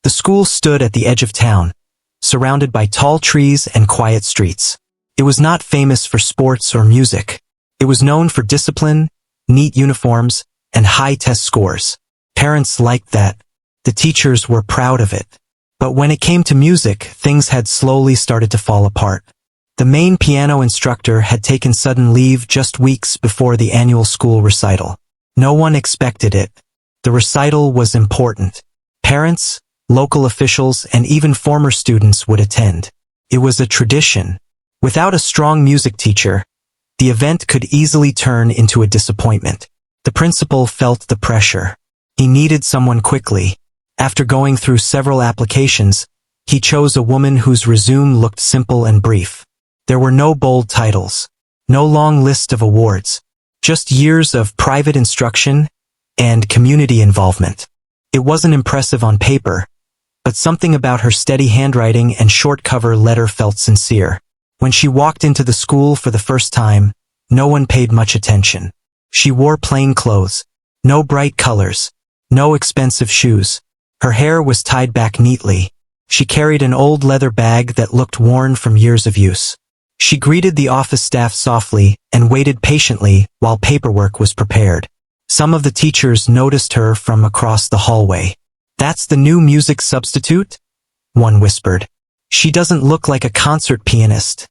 The school stood at the edge of town, surrounded by tall trees and quiet streets. It was not famous for sports or music. It was known for discipline, neat uniforms, and high test scores. Parents liked that. The teachers were proud of it. But when it came to music, things had slowly started to fall apart. The main piano instructor had taken sudden leave just weeks before the annual school recital. No one expected it. The recital was important. Parents, local officials, and even former students would attend. It was a tradition. Without a strong music teacher, the event could easily turn into a disappointment. The principal felt the pressure. He needed someone quickly. After going through several applications, he chose a woman whose resume looked simple and brief. There were no bold titles, no long list of awards, just years of private instruction and community involvement. It wasn't impressive on paper, but something about her steady handwriting and short cover letter felt sincere. When she walked into the school for the first time, no one paid much attention. She wore plain clothes, no bright colors, no expensive shoes. Her hair was tied back neatly. She carried an old leather bag that looked worn from years of use. She greeted the office staff softly and waited patiently while paperwork was prepared. Some of the teachers noticed her from across the hallway. "That's the new music substitute?" one whispered. "She doesn't look like a concert pianist,"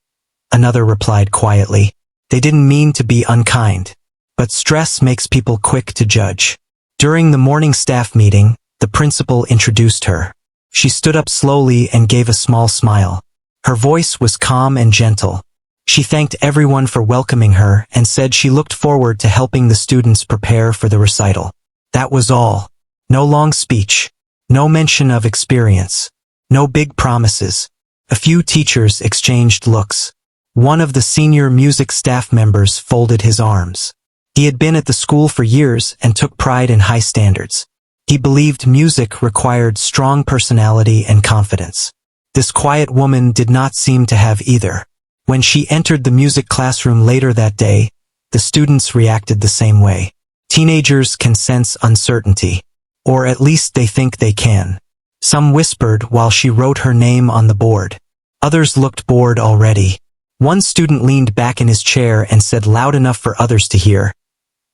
another replied quietly. They didn't mean to be unkind, but stress makes people quick to judge. During the morning staff meeting, the principal introduced her. She stood up slowly and gave a small smile. Her voice was calm and gentle. She thanked everyone for welcoming her and said she looked forward to helping the students prepare for the recital. That was all. No long speech. No mention of experience. No big promises. A few teachers exchanged looks. One of the senior music staff members folded his arms. He had been at the school for years and took pride in high standards. He believed music required strong personality and confidence. This quiet woman did not seem to have either. When she entered the music classroom later that day, the students reacted the same way. Teenagers can sense uncertainty, or at least they think they can. Some whispered while she wrote her name on the board. Others looked bored already. One student leaned back in his chair and said loud enough for others to hear,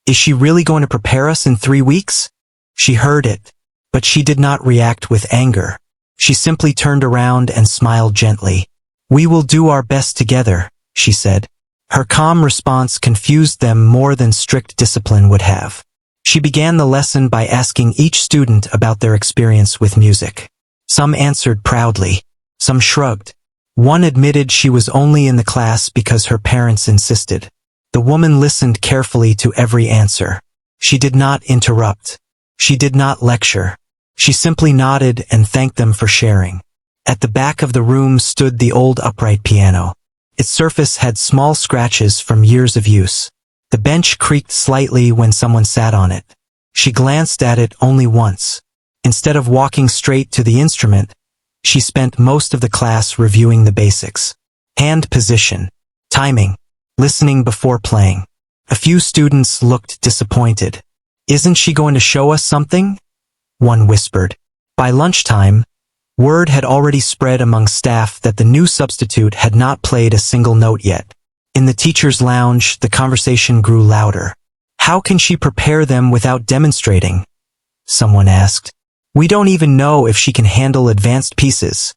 "Is she really going to prepare us in 3 weeks?" She heard it, but she did not react with anger. She simply turned around and smiled gently. "We will do our best together," she said. Her calm response confused them more than strict discipline would have. She began the lesson by asking each student about their experience with music. Some answered proudly. Some shrugged. One admitted she was only in the class because her parents insisted. The woman listened carefully to every answer. She did not interrupt. She did not lecture. She simply nodded and thanked them for sharing. At the back of the room stood the old upright piano. Its surface had small scratches from years of use. The bench creaked slightly when someone sat on it. She glanced at it only once. Instead of walking straight to the instrument, she spent most of the class reviewing the basics. Hand position, timing, listening before playing. A few students looked disappointed. "Isn't she going to show us something?" one whispered. By lunchtime, word had already spread among staff that the new substitute had not played a single note yet. In the teacher's lounge, the conversation grew louder. "How can she prepare them without demonstrating?" someone asked. "We don't even know if she can handle advanced pieces,"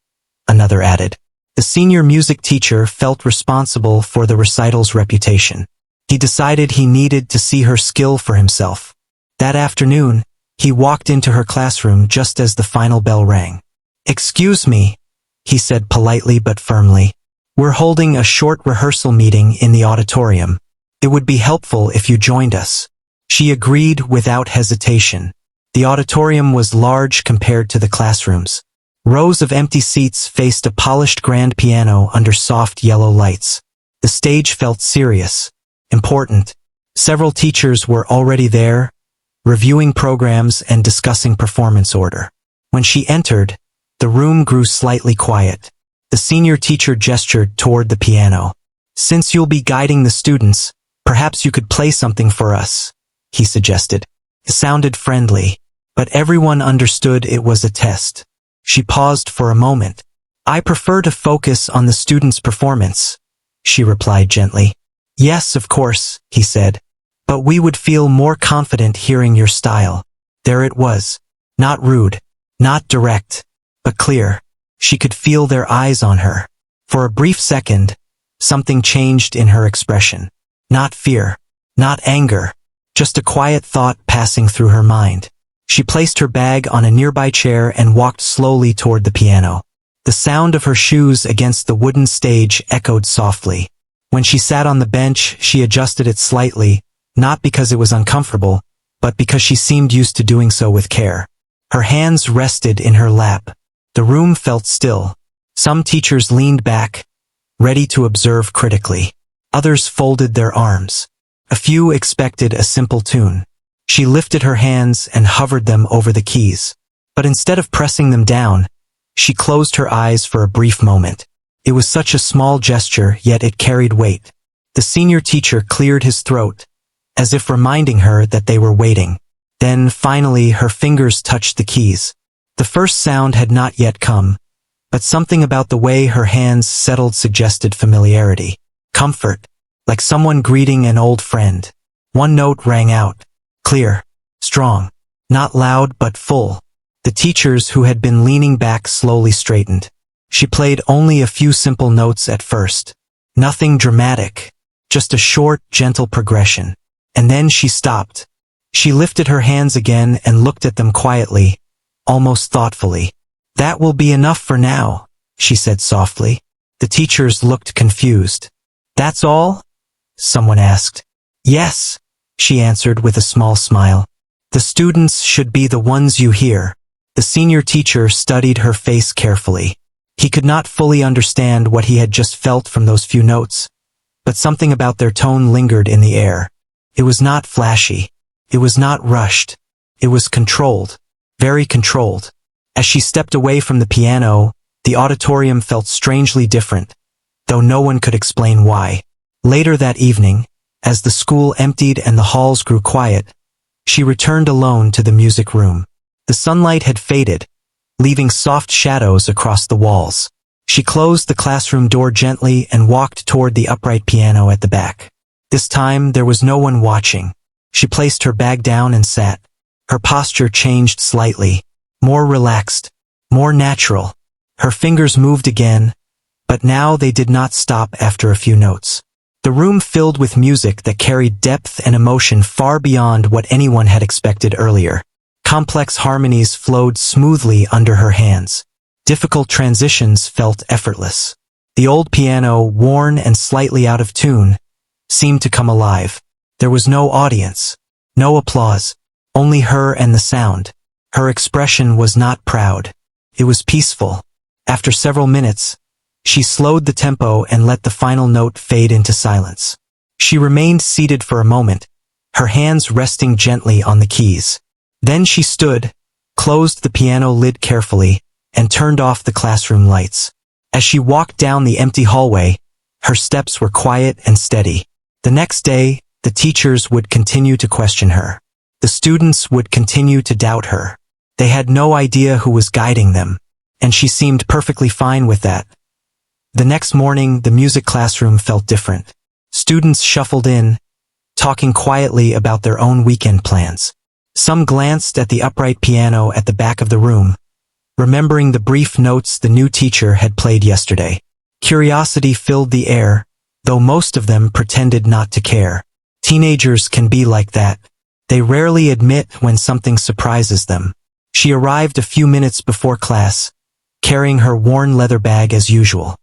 another added. The senior music teacher felt responsible for the recital's reputation. He decided he needed to see her skill for himself. That afternoon, he walked into her classroom just as the final bell rang. "Excuse me," he said politely but firmly. "We're holding a short rehearsal meeting in the auditorium. It would be helpful if you joined us." She agreed without hesitation. The auditorium was large compared to the classrooms. Rows of empty seats faced a polished grand piano under soft yellow lights. The stage felt serious, important. Several teachers were already there, reviewing programs and discussing performance order. When she entered, the room grew slightly quiet. The senior teacher gestured toward the piano. "Since you'll be guiding the students, perhaps you could play something for us," he suggested. It sounded friendly, but everyone understood it was a test. She paused for a moment. "I prefer to focus on the student's performance," she replied gently. "Yes, of course," he said. "But we would feel more confident hearing your style." There it was. Not rude, not direct, but clear. She could feel their eyes on her. For a brief second, something changed in her expression. Not fear, not anger, just a quiet thought passing through her mind. She placed her bag on a nearby chair and walked slowly toward the piano. The sound of her shoes against the wooden stage echoed softly. When she sat on the bench, she adjusted it slightly, not because it was uncomfortable, but because she seemed used to doing so with care. Her hands rested in her lap. The room felt still. Some teachers leaned back, ready to observe critically. Others folded their arms. A few expected a simple tune. She lifted her hands and hovered them over the keys. But instead of pressing them down, she closed her eyes for a brief moment. It was such a small gesture, yet it carried weight. The senior teacher cleared his throat, as if reminding her that they were waiting. Then, finally, her fingers touched the keys. The first sound had not yet come, but something about the way her hands settled suggested familiarity. Comfort, like someone greeting an old friend. One note rang out, clear, strong, not loud but full. The teachers who had been leaning back slowly straightened. She played only a few simple notes at first. Nothing dramatic, just a short, gentle progression. And then she stopped. She lifted her hands again and looked at them quietly, almost thoughtfully. "That will be enough for now," she said softly. The teachers looked confused. "That's all?" someone asked. "Yes," she answered with a small smile. "The students should be the ones you hear." The senior teacher studied her face carefully. He could not fully understand what he had just felt from those few notes, but something about their tone lingered in the air. It was not flashy. It was not rushed. It was controlled. Very controlled. As she stepped away from the piano, the auditorium felt strangely different, though no one could explain why. Later that evening, as the school emptied and the halls grew quiet, she returned alone to the music room. The sunlight had faded, leaving soft shadows across the walls. She closed the classroom door gently and walked toward the upright piano at the back. This time, there was no one watching. She placed her bag down and sat. Her posture changed slightly, more relaxed, more natural. Her fingers moved again, but now they did not stop after a few notes. The room filled with music that carried depth and emotion far beyond what anyone had expected earlier. Complex harmonies flowed smoothly under her hands. Difficult transitions felt effortless. The old piano, worn and slightly out of tune, seemed to come alive. There was no audience, no applause, only her and the sound. Her expression was not proud. It was peaceful. After several minutes, she slowed the tempo and let the final note fade into silence. She remained seated for a moment, her hands resting gently on the keys. Then she stood, closed the piano lid carefully, and turned off the classroom lights. As she walked down the empty hallway, her steps were quiet and steady. The next day, the teachers would continue to question her. The students would continue to doubt her. They had no idea who was guiding them, and she seemed perfectly fine with that. The next morning, the music classroom felt different. Students shuffled in, talking quietly about their own weekend plans. Some glanced at the upright piano at the back of the room, remembering the brief notes the new teacher had played yesterday. Curiosity filled the air, though most of them pretended not to care. Teenagers can be like that. They rarely admit when something surprises them. She arrived a few minutes before class, carrying her worn leather bag as usual.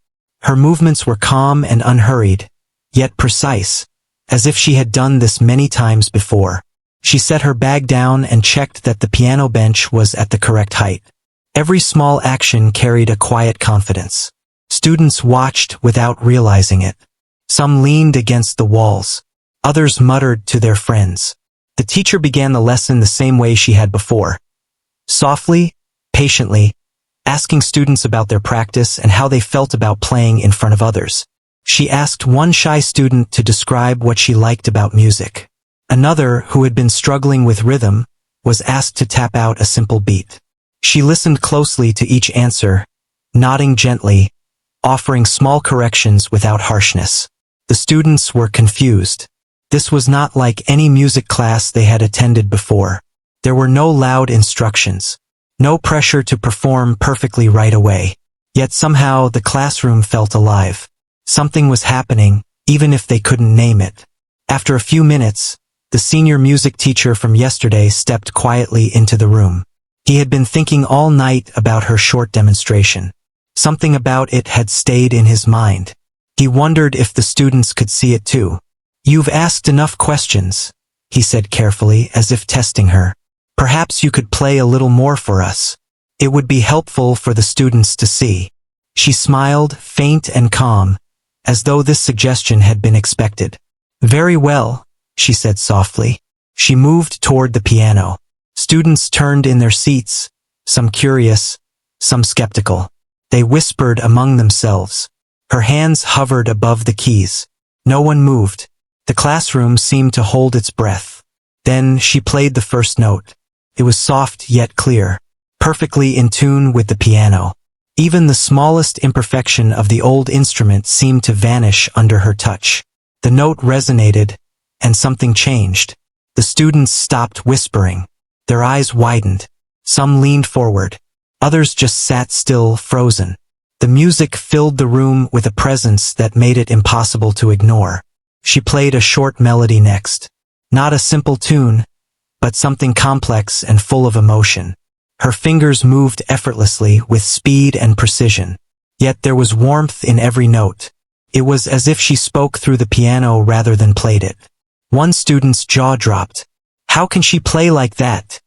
Her movements were calm and unhurried, yet precise, as if she had done this many times before. She set her bag down and checked that the piano bench was at the correct height. Every small action carried a quiet confidence. Students watched without realizing it. Some leaned against the walls. Others muttered to their friends. The teacher began the lesson the same way she had before. Softly, patiently, asking students about their practice and how they felt about playing in front of others. She asked one shy student to describe what she liked about music. Another, who had been struggling with rhythm, was asked to tap out a simple beat. She listened closely to each answer, nodding gently, offering small corrections without harshness. The students were confused. This was not like any music class they had attended before. There were no loud instructions, no pressure to perform perfectly right away. Yet somehow the classroom felt alive. Something was happening, even if they couldn't name it. After a few minutes, the senior music teacher from yesterday stepped quietly into the room. He had been thinking all night about her short demonstration. Something about it had stayed in his mind. He wondered if the students could see it too. "You've asked enough questions," he said carefully, as if testing her. "Perhaps you could play a little more for us. It would be helpful for the students to see." She smiled, faint and calm, as though this suggestion had been expected. "Very well," she said softly. She moved toward the piano. Students turned in their seats, some curious, some skeptical. They whispered among themselves. Her hands hovered above the keys. No one moved. The classroom seemed to hold its breath. Then she played the first note. It was soft yet clear, perfectly in tune with the piano. Even the smallest imperfection of the old instrument seemed to vanish under her touch. The note resonated, and something changed. The students stopped whispering. Their eyes widened. Some leaned forward. Others just sat still, frozen. The music filled the room with a presence that made it impossible to ignore. She played a short melody next. Not a simple tune, but something complex and full of emotion. Her fingers moved effortlessly with speed and precision. Yet there was warmth in every note. It was as if she spoke through the piano rather than played it. One student's jaw dropped. "How can she play like that?"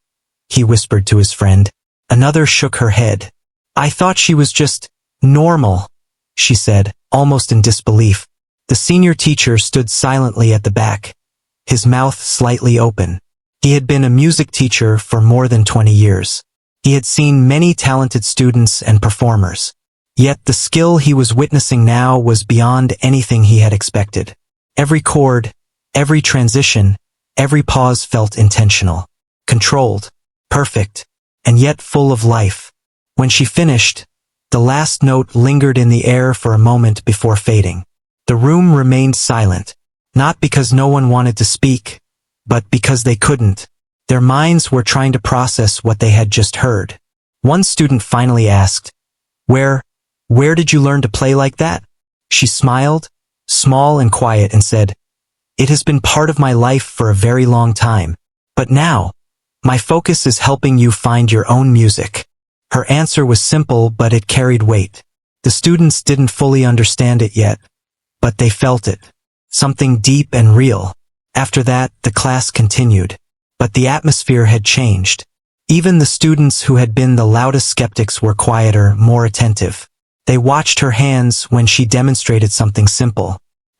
he whispered to his friend. Another shook her head. "I thought she was just normal," she said, almost in disbelief. The senior teacher stood silently at the back, his mouth slightly open. He had been a music teacher for more than 20 years. He had seen many talented students and performers. Yet the skill he was witnessing now was beyond anything he had expected. Every chord, every transition, every pause felt intentional, controlled, perfect, and yet full of life. When she finished, the last note lingered in the air for a moment before fading. The room remained silent, not because no one wanted to speak, but because they couldn't. Their minds were trying to process what they had just heard. One student finally asked, Where did you learn to play like that?" She smiled, small and quiet, and said, "It has been part of my life for a very long time. But now, my focus is helping you find your own music." Her answer was simple, but it carried weight. The students didn't fully understand it yet, but they felt it. Something deep and real. After that, the class continued. But the atmosphere had changed. Even the students who had been the loudest skeptics were quieter, more attentive. They watched her hands when she demonstrated something simple.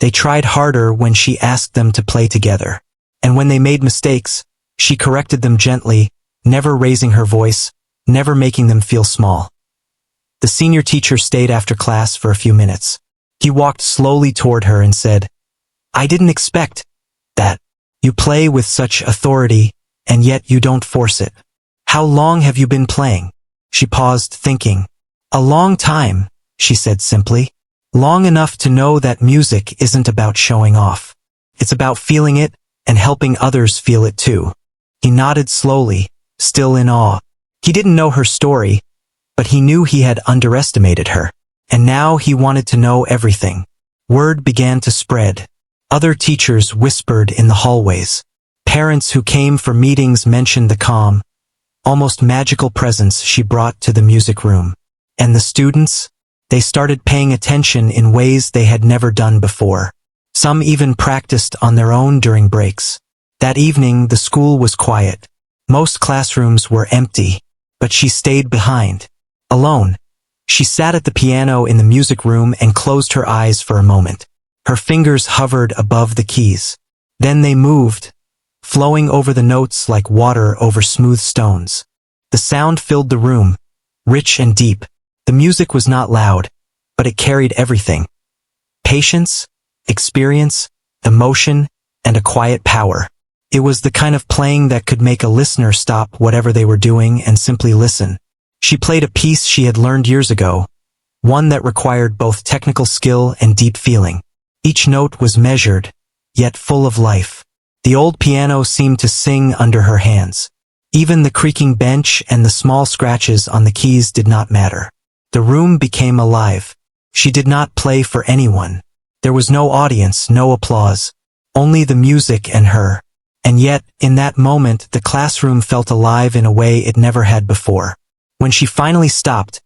They tried harder when she asked them to play together. And when they made mistakes, she corrected them gently, never raising her voice, never making them feel small. The senior teacher stayed after class for a few minutes. He walked slowly toward her and said, "I didn't expect that. You play with such authority, and yet you don't force it. How long have you been playing?" She paused, thinking. "A long time," she said simply. "Long enough to know that music isn't about showing off. It's about feeling it and helping others feel it too." He nodded slowly, still in awe. He didn't know her story, but he knew he had underestimated her. And now he wanted to know everything. Word began to spread. Other teachers whispered in the hallways. Parents who came for meetings mentioned the calm, almost magical presence she brought to the music room. And the students? They started paying attention in ways they had never done before. Some even practiced on their own during breaks. That evening, the school was quiet. Most classrooms were empty, but she stayed behind. Alone, she sat at the piano in the music room and closed her eyes for a moment. Her fingers hovered above the keys. Then they moved, flowing over the notes like water over smooth stones. The sound filled the room, rich and deep. The music was not loud, but it carried everything. Patience, experience, emotion, and a quiet power. It was the kind of playing that could make a listener stop whatever they were doing and simply listen. She played a piece she had learned years ago, one that required both technical skill and deep feeling. Each note was measured, yet full of life. The old piano seemed to sing under her hands. Even the creaking bench and the small scratches on the keys did not matter. The room became alive. She did not play for anyone. There was no audience, no applause, only the music and her. And yet, in that moment, the classroom felt alive in a way it never had before. When she finally stopped,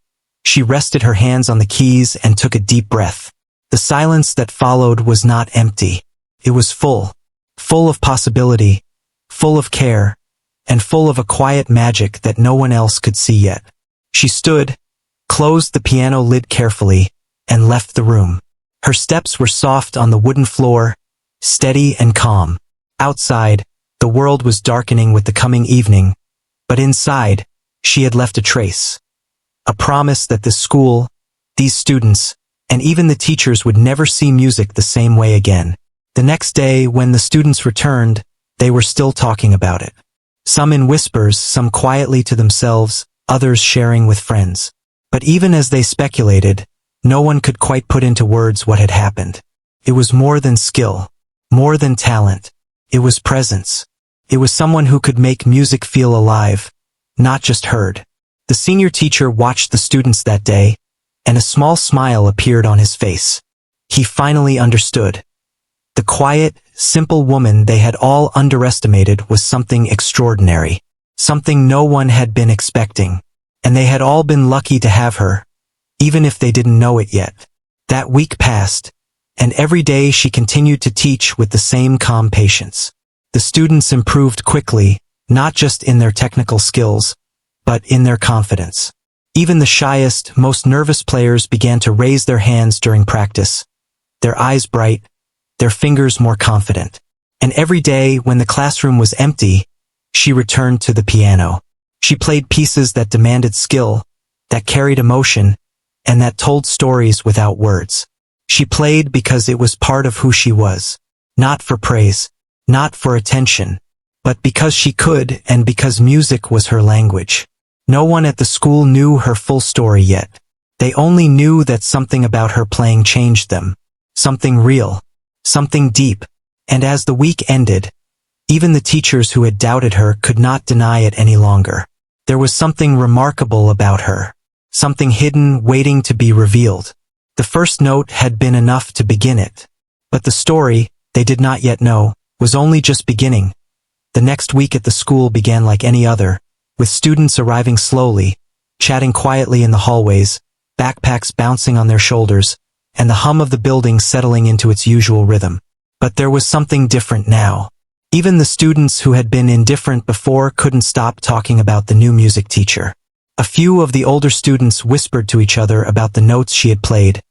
she rested her hands on the keys and took a deep breath. The silence that followed was not empty. It was full of possibility, full of care, and full of a quiet magic that no one else could see yet. She stood, closed the piano lid carefully, and left the room. Her steps were soft on the wooden floor, steady and calm. Outside, the world was darkening with the coming evening, but inside, she had left a trace. A promise that this school, these students, and even the teachers would never see music the same way again. The next day, when the students returned, they were still talking about it. Some in whispers, some quietly to themselves, others sharing with friends. But even as they speculated, no one could quite put into words what had happened. It was more than skill, more than talent. It was presence. It was someone who could make music feel alive, not just heard. The senior teacher watched the students that day, and a small smile appeared on his face. He finally understood. The quiet, simple woman they had all underestimated was something extraordinary, something no one had been expecting, and they had all been lucky to have her, even if they didn't know it yet. That week passed, and every day she continued to teach with the same calm patience. The students improved quickly, not just in their technical skills, but in their confidence. Even the shyest, most nervous players began to raise their hands during practice, their eyes bright, their fingers more confident. And every day, when the classroom was empty, she returned to the piano. She played pieces that demanded skill, that carried emotion, and that told stories without words. She played because it was part of who she was, not for praise, not for attention, but because she could and because music was her language. No one at the school knew her full story yet. They only knew that something about her playing changed them, something real, something deep. And as the week ended, even the teachers who had doubted her could not deny it any longer. There was something remarkable about her, something hidden waiting to be revealed. The first note had been enough to begin it. But the story, they did not yet know, was only just beginning. The next week at the school began like any other, with students arriving slowly, chatting quietly in the hallways, backpacks bouncing on their shoulders, and the hum of the building settling into its usual rhythm. But there was something different now. Even the students who had been indifferent before couldn't stop talking about the new music teacher. A few of the older students whispered to each other about the notes she had played,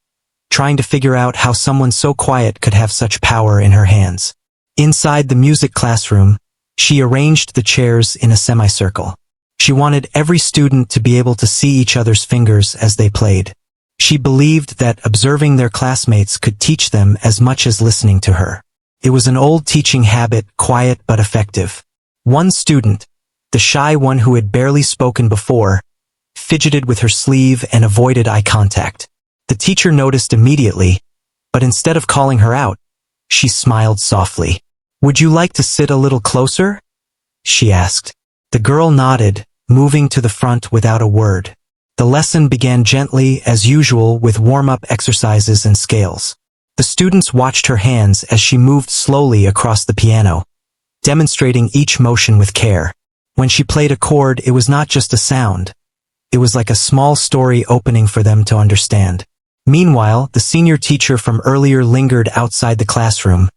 trying to figure out how someone so quiet could have such power in her hands. Inside the music classroom, she arranged the chairs in a semicircle. She wanted every student to be able to see each other's fingers as they played. She believed that observing their classmates could teach them as much as listening to her. It was an old teaching habit, quiet but effective. One student, the shy one who had barely spoken before, fidgeted with her sleeve and avoided eye contact. The teacher noticed immediately, but instead of calling her out, she smiled softly. "Would you like to sit a little closer?" she asked. The girl nodded, moving to the front without a word. The lesson began gently, as usual, with warm-up exercises and scales. The students watched her hands as she moved slowly across the piano, demonstrating each motion with care. When she played a chord, it was not just a sound. It was like a small story opening for them to understand. Meanwhile, the senior teacher from earlier lingered outside the classroom,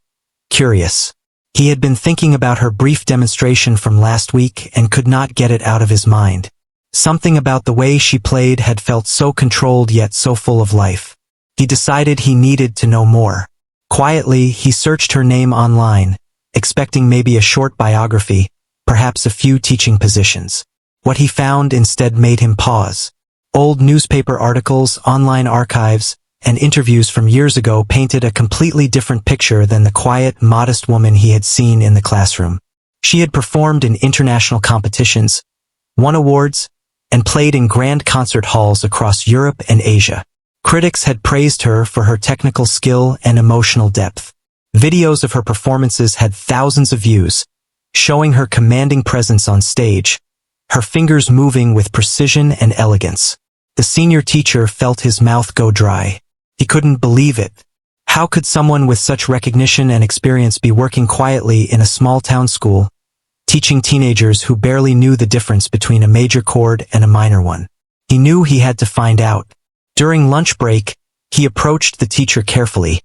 curious. He had been thinking about her brief demonstration from last week and could not get it out of his mind. Something about the way she played had felt so controlled yet so full of life. He decided he needed to know more. Quietly, he searched her name online, expecting maybe a short biography, perhaps a few teaching positions. What he found instead made him pause. Old newspaper articles, online archives, and interviews from years ago painted a completely different picture than the quiet, modest woman he had seen in the classroom. She had performed in international competitions, won awards, and played in grand concert halls across Europe and Asia. Critics had praised her for her technical skill and emotional depth. Videos of her performances had thousands of views, showing her commanding presence on stage, her fingers moving with precision and elegance. The senior teacher felt his mouth go dry. He couldn't believe it. How could someone with such recognition and experience be working quietly in a small-town school, teaching teenagers who barely knew the difference between a major chord and a minor one? He knew he had to find out. During lunch break, he approached the teacher carefully,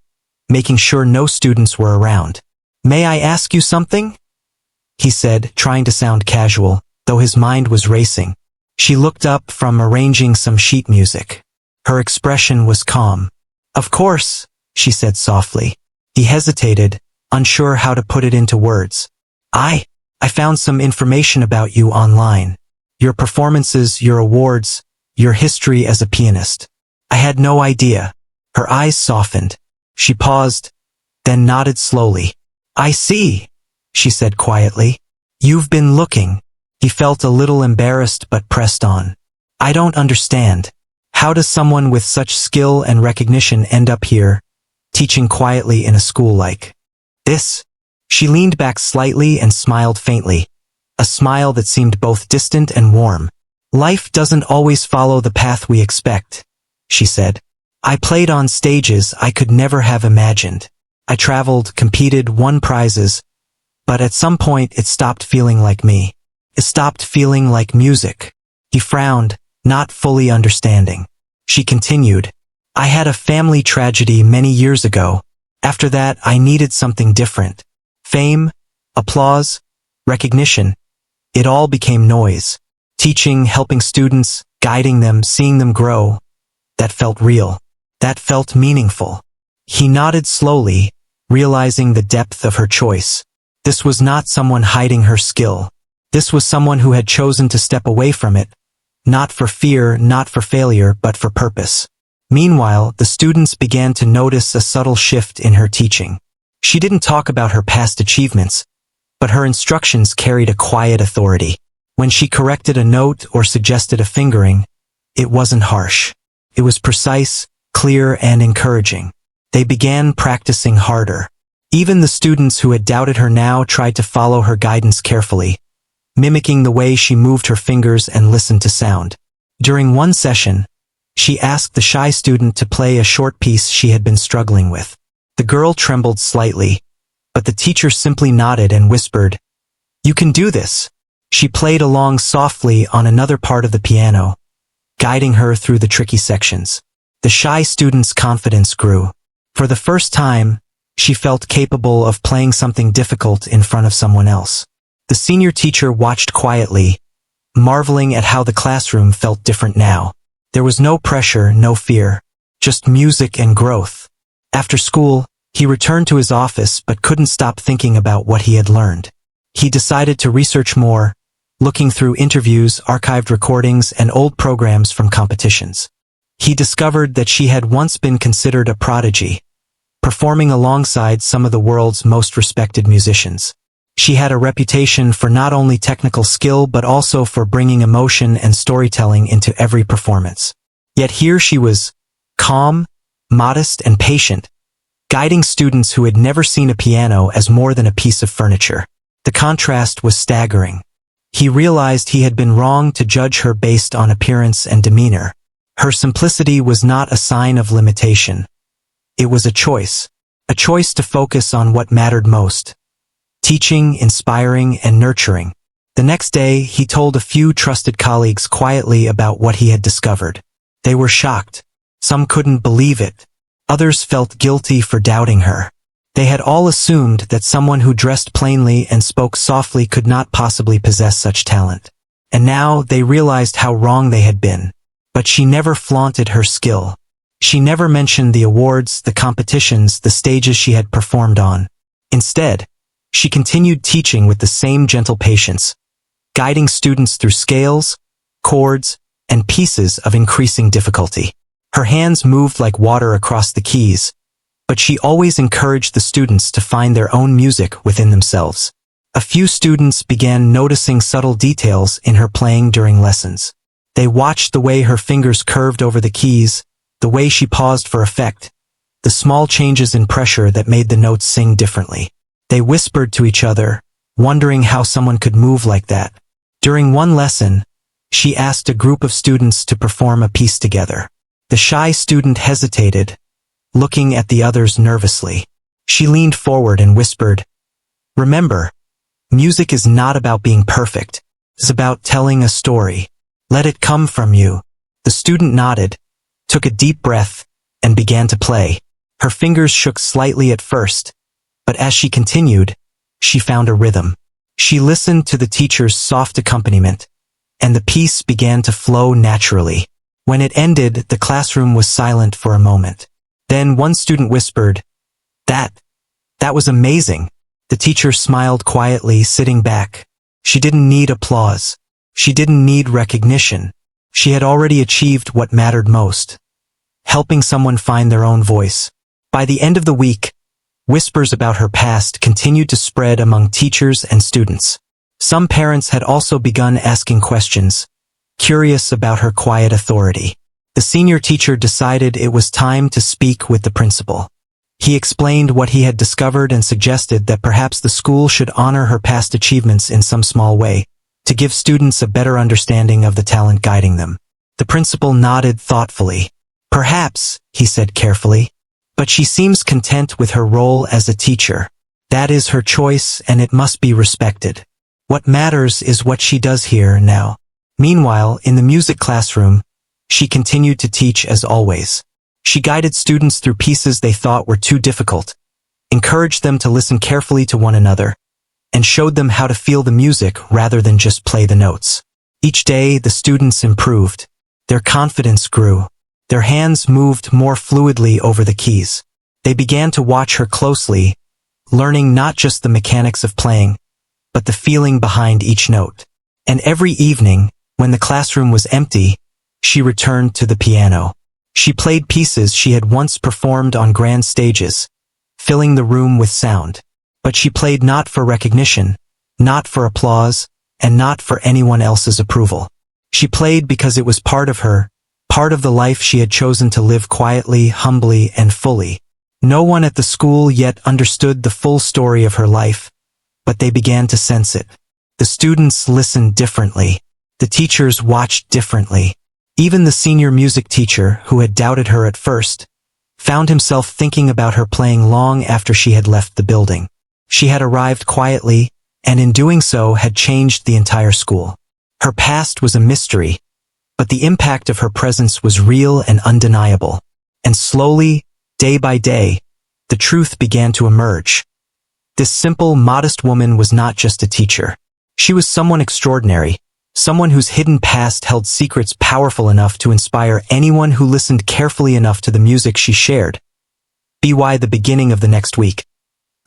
making sure no students were around. "May I ask you something?" he said, trying to sound casual, though his mind was racing. She looked up from arranging some sheet music. Her expression was calm. "Of course," she said softly. He hesitated, unsure how to put it into words. I found some information about you online. Your performances, your awards, your history as a pianist. I had no idea." Her eyes softened. She paused, then nodded slowly. "I see," she said quietly. "You've been looking." He felt a little embarrassed but pressed on. "I don't understand. How does someone with such skill and recognition end up here, teaching quietly in a school like this?" She leaned back slightly and smiled faintly, a smile that seemed both distant and warm. "Life doesn't always follow the path we expect," she said. "I played on stages I could never have imagined. I traveled, competed, won prizes, but at some point it stopped feeling like me. It stopped feeling like music." He frowned, not fully understanding. She continued, "I had a family tragedy many years ago. After that, I needed something different. Fame, applause, recognition. It all became noise. Teaching, helping students, guiding them, seeing them grow. That felt real. That felt meaningful." He nodded slowly, realizing the depth of her choice. This was not someone hiding her skill. This was someone who had chosen to step away from it, not for fear, not for failure, but for purpose. Meanwhile, the students began to notice a subtle shift in her teaching. She didn't talk about her past achievements, but her instructions carried a quiet authority. When she corrected a note or suggested a fingering, it wasn't harsh. It was precise, clear, and encouraging. They began practicing harder. Even the students who had doubted her now tried to follow her guidance carefully, mimicking the way she moved her fingers and listened to sound. During one session, she asked the shy student to play a short piece she had been struggling with. The girl trembled slightly, but the teacher simply nodded and whispered, "You can do this." She played along softly on another part of the piano, guiding her through the tricky sections. The shy student's confidence grew. For the first time, she felt capable of playing something difficult in front of someone else. The senior teacher watched quietly, marveling at how the classroom felt different now. There was no pressure, no fear, just music and growth. After school, he returned to his office but couldn't stop thinking about what he had learned. He decided to research more, looking through interviews, archived recordings, and old programs from competitions. He discovered that she had once been considered a prodigy, performing alongside some of the world's most respected musicians. She had a reputation for not only technical skill but also for bringing emotion and storytelling into every performance. Yet here she was, calm, modest, and patient, guiding students who had never seen a piano as more than a piece of furniture. The contrast was staggering. He realized he had been wrong to judge her based on appearance and demeanor. Her simplicity was not a sign of limitation. It was a choice to focus on what mattered most: teaching, inspiring, and nurturing. The next day, he told a few trusted colleagues quietly about what he had discovered. They were shocked. Some couldn't believe it. Others felt guilty for doubting her. They had all assumed that someone who dressed plainly and spoke softly could not possibly possess such talent. And now they realized how wrong they had been. But she never flaunted her skill. She never mentioned the awards, the competitions, the stages she had performed on. Instead, she continued teaching with the same gentle patience, guiding students through scales, chords, and pieces of increasing difficulty. Her hands moved like water across the keys, but she always encouraged the students to find their own music within themselves. A few students began noticing subtle details in her playing during lessons. They watched the way her fingers curved over the keys, the way she paused for effect, the small changes in pressure that made the notes sing differently. They whispered to each other, wondering how someone could move like that. During one lesson, she asked a group of students to perform a piece together. The shy student hesitated, looking at the others nervously. She leaned forward and whispered, "Remember, music is not about being perfect. It's about telling a story. Let it come from you." The student nodded, took a deep breath, and began to play. Her fingers shook slightly at first, but as she continued, she found a rhythm. She listened to the teacher's soft accompaniment, and the piece began to flow naturally. When it ended, the classroom was silent for a moment. Then one student whispered, That was amazing." The teacher smiled quietly, sitting back. She didn't need applause. She didn't need recognition. She had already achieved what mattered most, helping someone find their own voice. By the end of the week, whispers about her past continued to spread among teachers and students. Some parents had also begun asking questions, curious about her quiet authority. The senior teacher decided it was time to speak with the principal. He explained what he had discovered and suggested that perhaps the school should honor her past achievements in some small way, to give students a better understanding of the talent guiding them. The principal nodded thoughtfully. "Perhaps," he said carefully, "but she seems content with her role as a teacher. That is her choice and it must be respected. What matters is what she does here now." Meanwhile, in the music classroom, she continued to teach as always. She guided students through pieces they thought were too difficult, encouraged them to listen carefully to one another, and showed them how to feel the music rather than just play the notes. Each day, the students improved. Their confidence grew. Their hands moved more fluidly over the keys. They began to watch her closely, learning not just the mechanics of playing, but the feeling behind each note. And every evening, when the classroom was empty, she returned to the piano. She played pieces she had once performed on grand stages, filling the room with sound. But she played not for recognition, not for applause, and not for anyone else's approval. She played because it was part of her, part of the life she had chosen to live quietly, humbly, and fully. No one at the school yet understood the full story of her life, but they began to sense it. The students listened differently. The teachers watched differently. Even the senior music teacher, who had doubted her at first, found himself thinking about her playing long after she had left the building. She had arrived quietly, and in doing so had changed the entire school. Her past was a mystery, but the impact of her presence was real and undeniable. And slowly, day by day, the truth began to emerge. This simple, modest woman was not just a teacher. She was someone extraordinary, someone whose hidden past held secrets powerful enough to inspire anyone who listened carefully enough to the music she shared. By the beginning of the next week,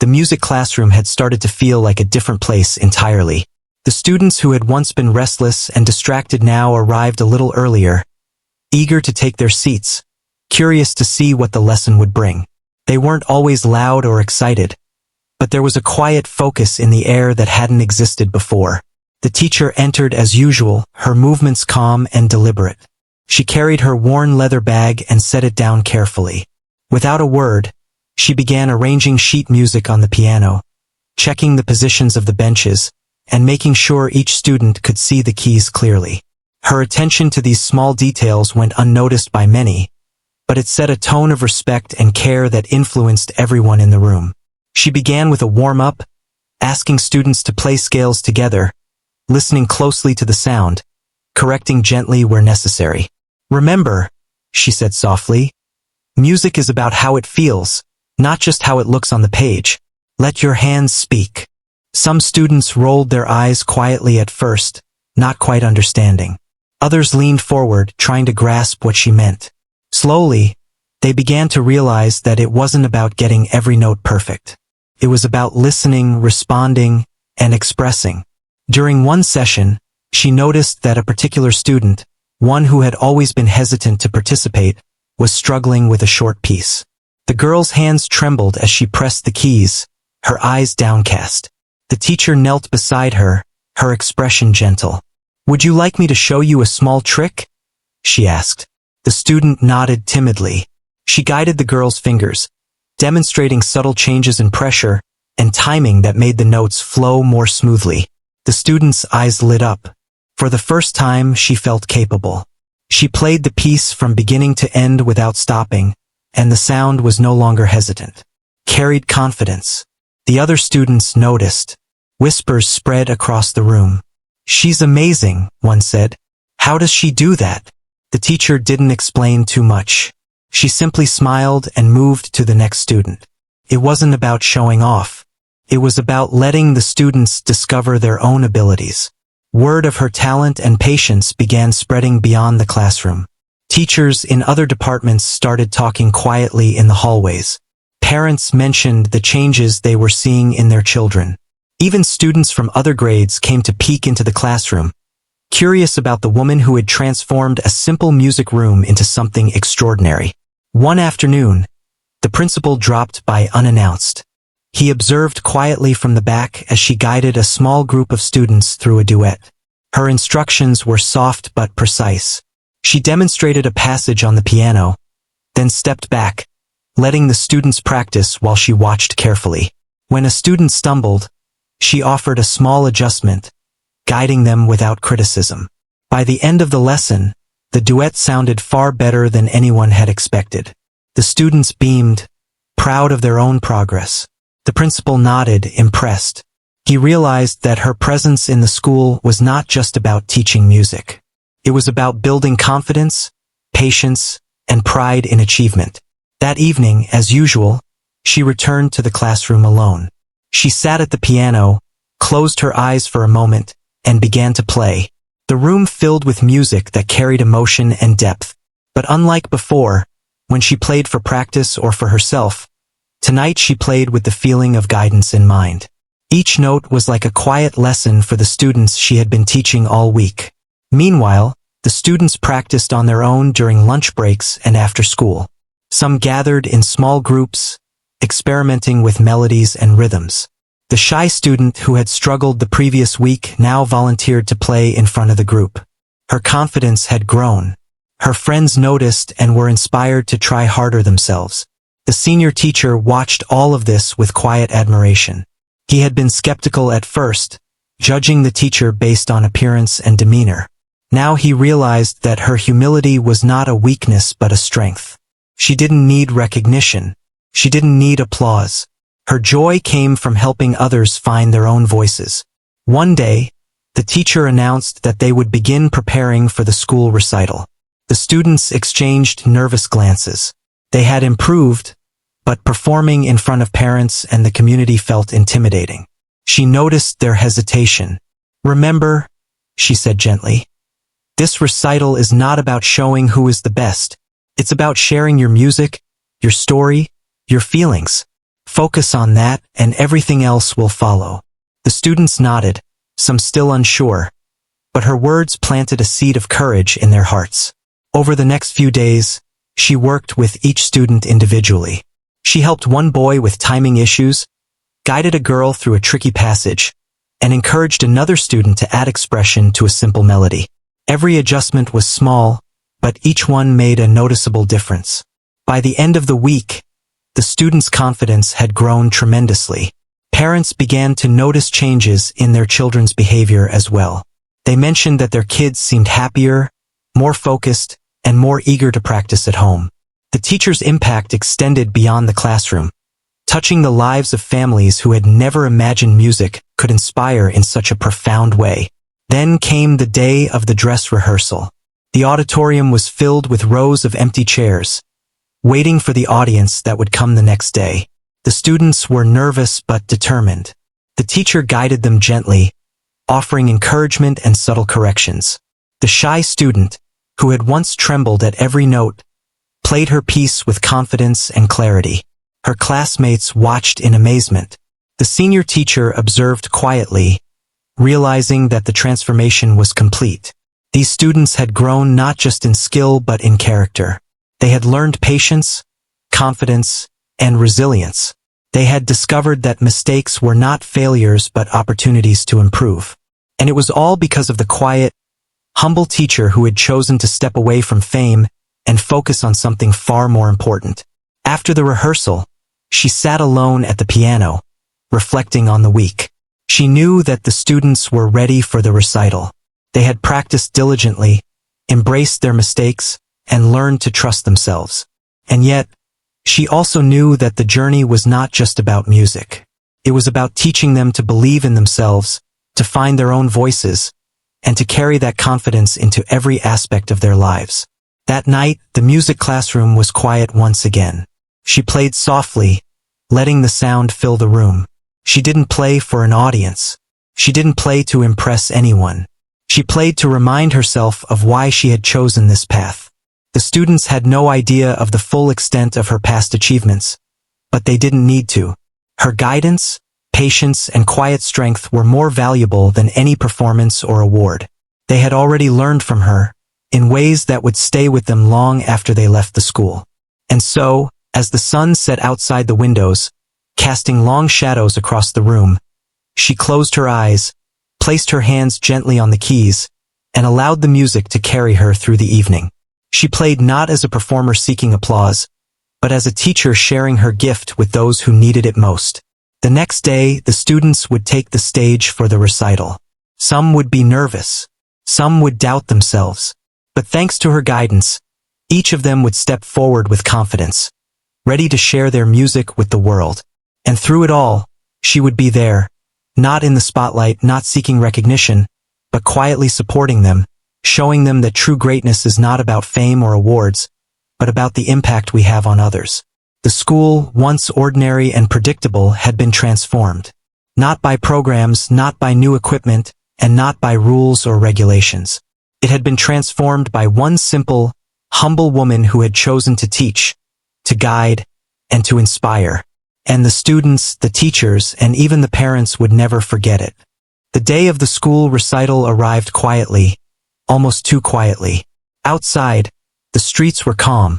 the music classroom had started to feel like a different place entirely. The students who had once been restless and distracted now arrived a little earlier, eager to take their seats, curious to see what the lesson would bring. They weren't always loud or excited, but there was a quiet focus in the air that hadn't existed before. The teacher entered as usual, her movements calm and deliberate. She carried her worn leather bag and set it down carefully. Without a word, she began arranging sheet music on the piano, checking the positions of the benches, and making sure each student could see the keys clearly. Her attention to these small details went unnoticed by many, but it set a tone of respect and care that influenced everyone in the room. She began with a warm-up, asking students to play scales together, listening closely to the sound, correcting gently where necessary. "Remember," she said softly, "music is about how it feels, not just how it looks on the page. Let your hands speak." Some students rolled their eyes quietly at first, not quite understanding. Others leaned forward, trying to grasp what she meant. Slowly, they began to realize that it wasn't about getting every note perfect. It was about listening, responding, and expressing. During one session, she noticed that a particular student, one who had always been hesitant to participate, was struggling with a short piece. The girl's hands trembled as she pressed the keys, her eyes downcast. The teacher knelt beside her, her expression gentle. "Would you like me to show you a small trick?" she asked. The student nodded timidly. She guided the girl's fingers, demonstrating subtle changes in pressure and timing that made the notes flow more smoothly. The student's eyes lit up. For the first time, she felt capable. She played the piece from beginning to end without stopping, and the sound was no longer hesitant. Carried confidence. The other students noticed. Whispers spread across the room. "She's amazing," one said. "How does she do that?" The teacher didn't explain too much. She simply smiled and moved to the next student. It wasn't about showing off. It was about letting the students discover their own abilities. Word of her talent and patience began spreading beyond the classroom. Teachers in other departments started talking quietly in the hallways. Parents mentioned the changes they were seeing in their children. Even students from other grades came to peek into the classroom, curious about the woman who had transformed a simple music room into something extraordinary. One afternoon, the principal dropped by unannounced. He observed quietly from the back as she guided a small group of students through a duet. Her instructions were soft but precise. She demonstrated a passage on the piano, then stepped back, letting the students practice while she watched carefully. When a student stumbled, she offered a small adjustment, guiding them without criticism. By the end of the lesson, the duet sounded far better than anyone had expected. The students beamed, proud of their own progress. The principal nodded, impressed. He realized that her presence in the school was not just about teaching music. It was about building confidence, patience, and pride in achievement. That evening, as usual, she returned to the classroom alone. She sat at the piano, closed her eyes for a moment, and began to play. The room filled with music that carried emotion and depth. But unlike before, when she played for practice or for herself, tonight she played with the feeling of guidance in mind. Each note was like a quiet lesson for the students she had been teaching all week. Meanwhile, the students practiced on their own during lunch breaks and after school. Some gathered in small groups, experimenting with melodies and rhythms. The shy student who had struggled the previous week now volunteered to play in front of the group. Her confidence had grown. Her friends noticed and were inspired to try harder themselves. The senior teacher watched all of this with quiet admiration. He had been skeptical at first, judging the teacher based on appearance and demeanor. Now he realized that her humility was not a weakness but a strength. She didn't need recognition. She didn't need applause. Her joy came from helping others find their own voices. One day, the teacher announced that they would begin preparing for the school recital. The students exchanged nervous glances. They had improved, but performing in front of parents and the community felt intimidating. She noticed their hesitation. "Remember," she said gently, "this recital is not about showing who is the best. It's about sharing your music, your story, your feelings. Focus on that and everything else will follow." The students nodded, some still unsure, but her words planted a seed of courage in their hearts. Over the next few days, she worked with each student individually. She helped one boy with timing issues, guided a girl through a tricky passage, and encouraged another student to add expression to a simple melody. Every adjustment was small, but each one made a noticeable difference. By the end of the week, the students' confidence had grown tremendously. Parents began to notice changes in their children's behavior as well. They mentioned that their kids seemed happier, more focused, and more eager to practice at home. The teacher's impact extended beyond the classroom, touching the lives of families who had never imagined music could inspire in such a profound way. Then came the day of the dress rehearsal. The auditorium was filled with rows of empty chairs, waiting for the audience that would come the next day. The students were nervous but determined. The teacher guided them gently, offering encouragement and subtle corrections. The shy student, who had once trembled at every note, played her piece with confidence and clarity. Her classmates watched in amazement. The senior teacher observed quietly, realizing that the transformation was complete. These students had grown not just in skill but in character. They had learned patience, confidence, and resilience. They had discovered that mistakes were not failures but opportunities to improve. And it was all because of the quiet, humble teacher who had chosen to step away from fame and focus on something far more important. After the rehearsal, she sat alone at the piano, reflecting on the week. She knew that the students were ready for the recital. They had practiced diligently, embraced their mistakes, and learned to trust themselves. And yet, she also knew that the journey was not just about music. It was about teaching them to believe in themselves, to find their own voices, and to carry that confidence into every aspect of their lives. That night, the music classroom was quiet once again. She played softly, letting the sound fill the room. She didn't play for an audience. She didn't play to impress anyone. She played to remind herself of why she had chosen this path. The students had no idea of the full extent of her past achievements, but they didn't need to. Her guidance, patience, and quiet strength were more valuable than any performance or award. They had already learned from her, in ways that would stay with them long after they left the school. And so, as the sun set outside the windows, casting long shadows across the room, she closed her eyes, placed her hands gently on the keys, and allowed the music to carry her through the evening. She played not as a performer seeking applause, but as a teacher sharing her gift with those who needed it most. The next day, the students would take the stage for the recital. Some would be nervous. Some would doubt themselves. But thanks to her guidance, each of them would step forward with confidence, ready to share their music with the world. And through it all, she would be there, not in the spotlight, not seeking recognition, but quietly supporting them, showing them that true greatness is not about fame or awards, but about the impact we have on others. The school, once ordinary and predictable, had been transformed. Not by programs, not by new equipment, and not by rules or regulations. It had been transformed by one simple, humble woman who had chosen to teach, to guide, and to inspire. And the students, the teachers, and even the parents would never forget it. The day of the school recital arrived quietly, almost too quietly. Outside, the streets were calm,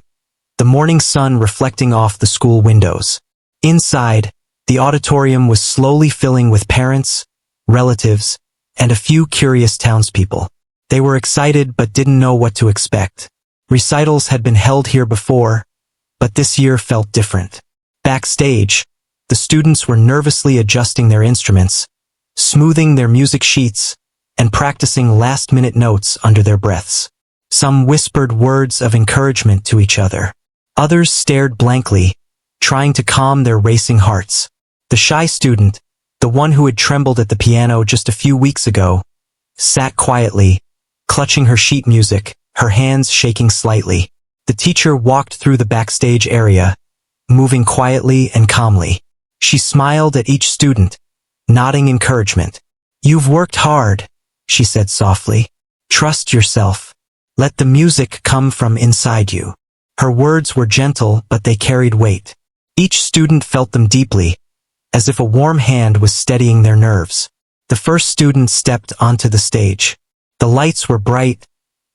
the morning sun reflecting off the school windows. Inside, the auditorium was slowly filling with parents, relatives, and a few curious townspeople. They were excited but didn't know what to expect. Recitals had been held here before, but this year felt different. Backstage, the students were nervously adjusting their instruments, smoothing their music sheets, and practicing last-minute notes under their breaths. Some whispered words of encouragement to each other. Others stared blankly, trying to calm their racing hearts. The shy student, the one who had trembled at the piano just a few weeks ago, sat quietly, clutching her sheet music, her hands shaking slightly. The teacher walked through the backstage area, moving quietly and calmly. She smiled at each student, nodding encouragement. "You've worked hard," she said softly. "Trust yourself. Let the music come from inside you." Her words were gentle, but they carried weight. Each student felt them deeply, as if a warm hand was steadying their nerves. The first student stepped onto the stage. The lights were bright,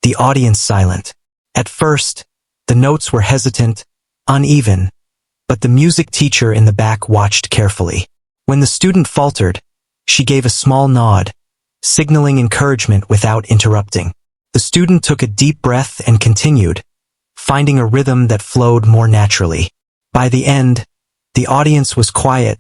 the audience silent. At first, the notes were hesitant, uneven, but the music teacher in the back watched carefully. When the student faltered, she gave a small nod, signaling encouragement without interrupting. The student took a deep breath and continued, finding a rhythm that flowed more naturally. By the end, the audience was quiet,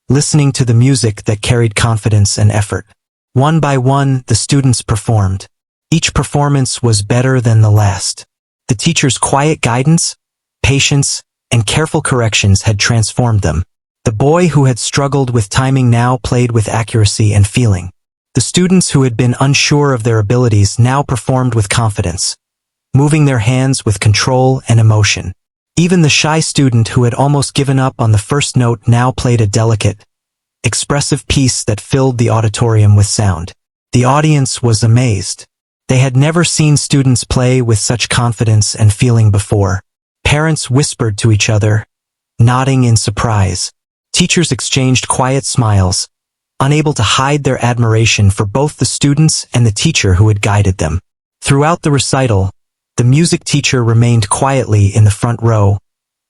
listening to the music that carried confidence and effort. One by one, the students performed. Each performance was better than the last. The teacher's quiet guidance, patience, and careful corrections had transformed them. The boy who had struggled with timing now played with accuracy and feeling. The students who had been unsure of their abilities now performed with confidence, moving their hands with control and emotion. Even the shy student who had almost given up on the first note now played a delicate, expressive piece that filled the auditorium with sound. The audience was amazed. They had never seen students play with such confidence and feeling before. Parents whispered to each other, nodding in surprise. Teachers exchanged quiet smiles, unable to hide their admiration for both the students and the teacher who had guided them. Throughout the recital, the music teacher remained quietly in the front row,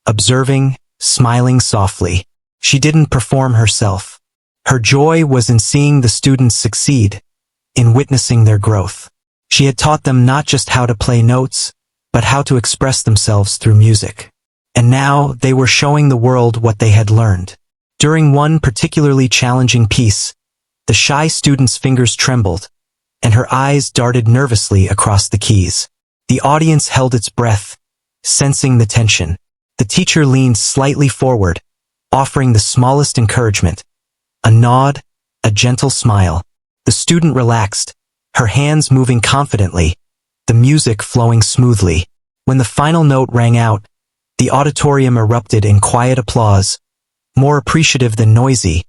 observing, smiling softly. She didn't perform herself. Her joy was in seeing the students succeed, in witnessing their growth. She had taught them not just how to play notes, but how to express themselves through music. And now they were showing the world what they had learned. During one particularly challenging piece, the shy student's fingers trembled, and her eyes darted nervously across the keys. The audience held its breath, sensing the tension. The teacher leaned slightly forward, offering the smallest encouragement. A nod, a gentle smile. The student relaxed, her hands moving confidently, the music flowing smoothly. When the final note rang out, the auditorium erupted in quiet applause, more appreciative than noisy,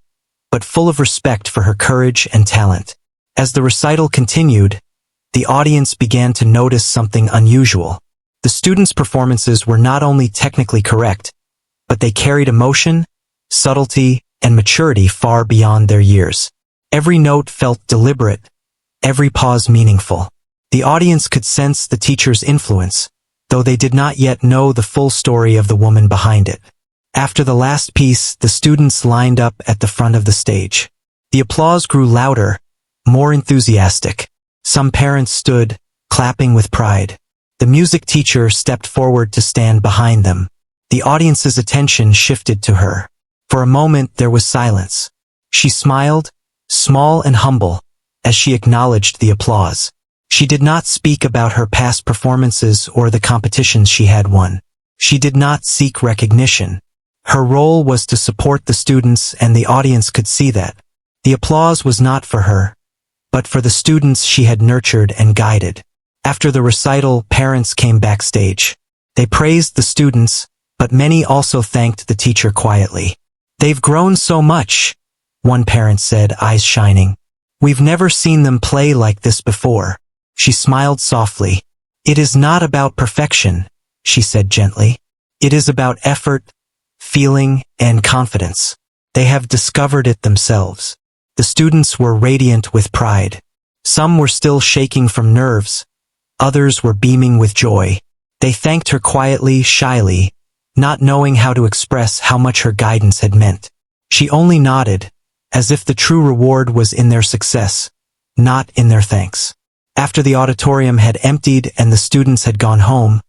but full of respect for her courage and talent. As the recital continued, the audience began to notice something unusual. The students' performances were not only technically correct, but they carried emotion, subtlety, and maturity far beyond their years. Every note felt deliberate, every pause meaningful. The audience could sense the teacher's influence, though they did not yet know the full story of the woman behind it. After the last piece, the students lined up at the front of the stage. The applause grew louder, more enthusiastic. Some parents stood, clapping with pride. The music teacher stepped forward to stand behind them. The audience's attention shifted to her. For a moment there was silence. She smiled, small and humble, as she acknowledged the applause. She did not speak about her past performances or the competitions she had won. She did not seek recognition. Her role was to support the students, and the audience could see that. The applause was not for her, but for the students she had nurtured and guided. After the recital, parents came backstage. They praised the students, but many also thanked the teacher quietly. "They've grown so much," one parent said, eyes shining. "We've never seen them play like this before." She smiled softly. "It is not about perfection," she said gently. "It is about effort, feeling, and confidence. They have discovered it themselves." The students were radiant with pride. Some were still shaking from nerves. Others were beaming with joy. They thanked her quietly, shyly, not knowing how to express how much her guidance had meant. She only nodded, as if the true reward was in their success, not in their thanks. After the auditorium had emptied and the students had gone home,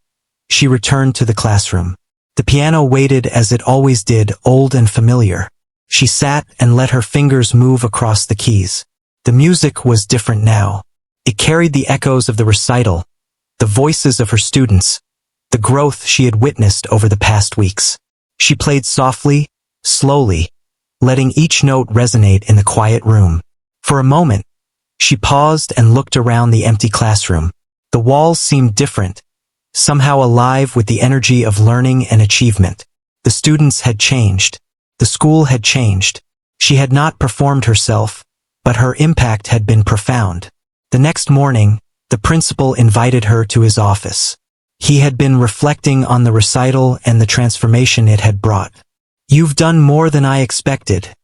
she returned to the classroom. The piano waited as it always did, old and familiar. She sat and let her fingers move across the keys. The music was different now. It carried the echoes of the recital, the voices of her students, the growth she had witnessed over the past weeks. She played softly, slowly, letting each note resonate in the quiet room. For a moment, she paused and looked around the empty classroom. The walls seemed different, somehow alive with the energy of learning and achievement. The students had changed. The school had changed. She had not performed herself, but her impact had been profound. The next morning, the principal invited her to his office. He had been reflecting on the recital and the transformation it had brought. "You've done more than I expected,"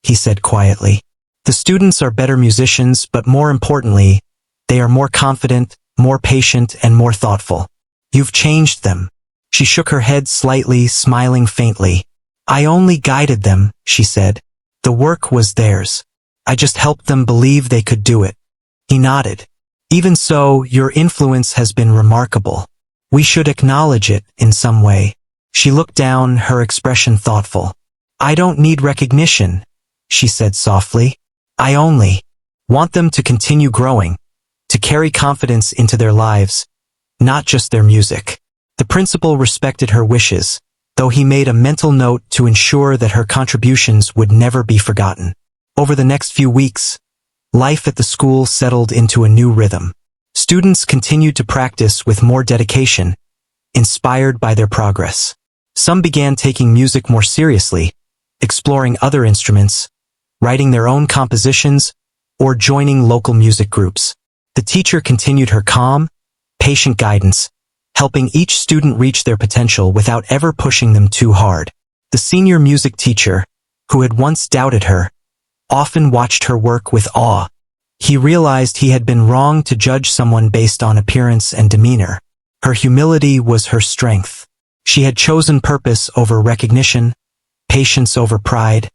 he said quietly. "The students are better musicians, but more importantly, they are more confident, more patient, and more thoughtful. You've changed them." She shook her head slightly, smiling faintly. "I only guided them," she said. "The work was theirs. I just helped them believe they could do it." He nodded. "Even so, your influence has been remarkable. We should acknowledge it in some way." She looked down, her expression thoughtful. "I don't need recognition," she said softly. "I only want them to continue growing, to carry confidence into their lives, not just their music." The principal respected her wishes, though he made a mental note to ensure that her contributions would never be forgotten. Over the next few weeks, life at the school settled into a new rhythm. Students continued to practice with more dedication, inspired by their progress. Some began taking music more seriously, exploring other instruments, writing their own compositions, or joining local music groups. The teacher continued her calm, patient guidance, helping each student reach their potential without ever pushing them too hard. The senior music teacher, who had once doubted her, often watched her work with awe. He realized he had been wrong to judge someone based on appearance and demeanor. Her humility was her strength. She had chosen purpose over recognition, patience over pride,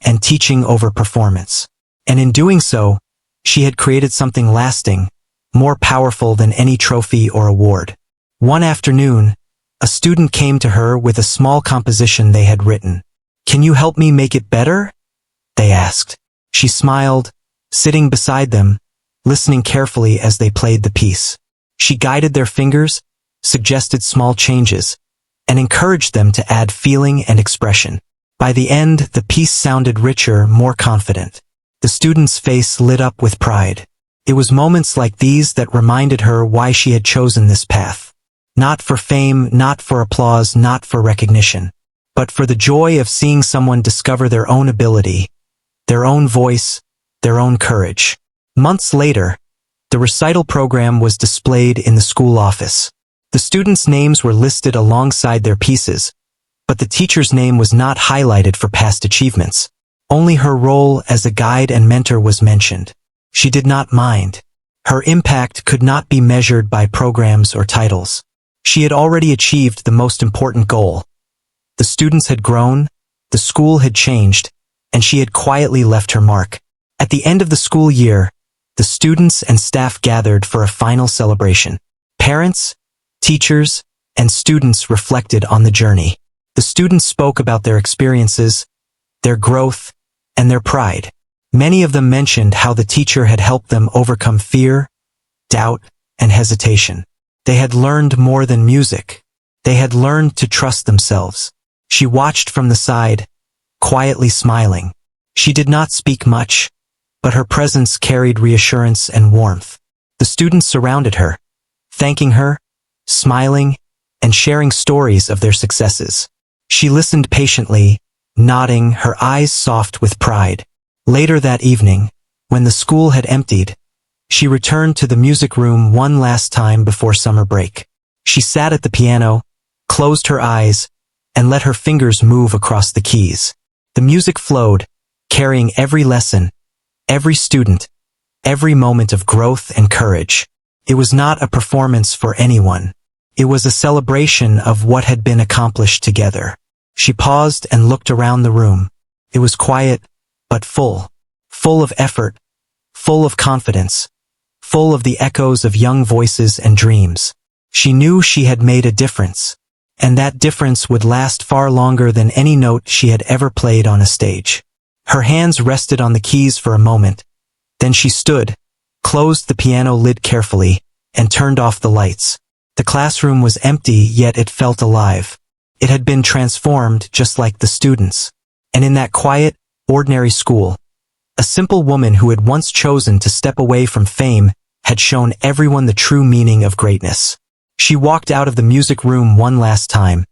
and teaching over performance. And in doing so, she had created something lasting, more powerful than any trophy or award. One afternoon, a student came to her with a small composition they had written. "Can you help me make it better?" they asked. She smiled, sitting beside them, listening carefully as they played the piece. She guided their fingers, suggested small changes, and encouraged them to add feeling and expression. By the end, the piece sounded richer, more confident. The student's face lit up with pride. It was moments like these that reminded her why she had chosen this path. Not for fame, not for applause, not for recognition, but for the joy of seeing someone discover their own ability, their own voice, their own courage. Months later, the recital program was displayed in the school office. The students' names were listed alongside their pieces, but the teacher's name was not highlighted for past achievements. Only her role as a guide and mentor was mentioned. She did not mind. Her impact could not be measured by programs or titles. She had already achieved the most important goal. The students had grown, the school had changed, and she had quietly left her mark. At the end of the school year, the students and staff gathered for a final celebration. Parents, teachers, and students reflected on the journey. The students spoke about their experiences, their growth, and their pride. Many of them mentioned how the teacher had helped them overcome fear, doubt, and hesitation. They had learned more than music. They had learned to trust themselves. She watched from the side, quietly smiling. She did not speak much, but her presence carried reassurance and warmth. The students surrounded her, thanking her, smiling, and sharing stories of their successes. She listened patiently, nodding, her eyes soft with pride. Later that evening, when the school had emptied, she returned to the music room one last time before summer break. She sat at the piano, closed her eyes, and let her fingers move across the keys. The music flowed, carrying every lesson, every student, every moment of growth and courage. It was not a performance for anyone. It was a celebration of what had been accomplished together. She paused and looked around the room. It was quiet, but full of effort, full of confidence, full of the echoes of young voices and dreams. She knew she had made a difference, and that difference would last far longer than any note she had ever played on a stage. Her hands rested on the keys for a moment. Then she stood, closed the piano lid carefully, and turned off the lights. The classroom was empty, yet it felt alive. It had been transformed just like the students. And in that quiet, ordinary school, a simple woman who had once chosen to step away from fame had shown everyone the true meaning of greatness. She walked out of the music room one last time,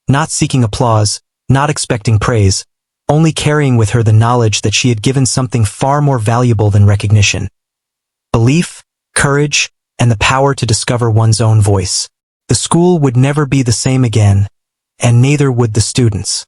not seeking applause, not expecting praise, only carrying with her the knowledge that she had given something far more valuable than recognition. Belief, courage, and the power to discover one's own voice. The school would never be the same again, and neither would the students.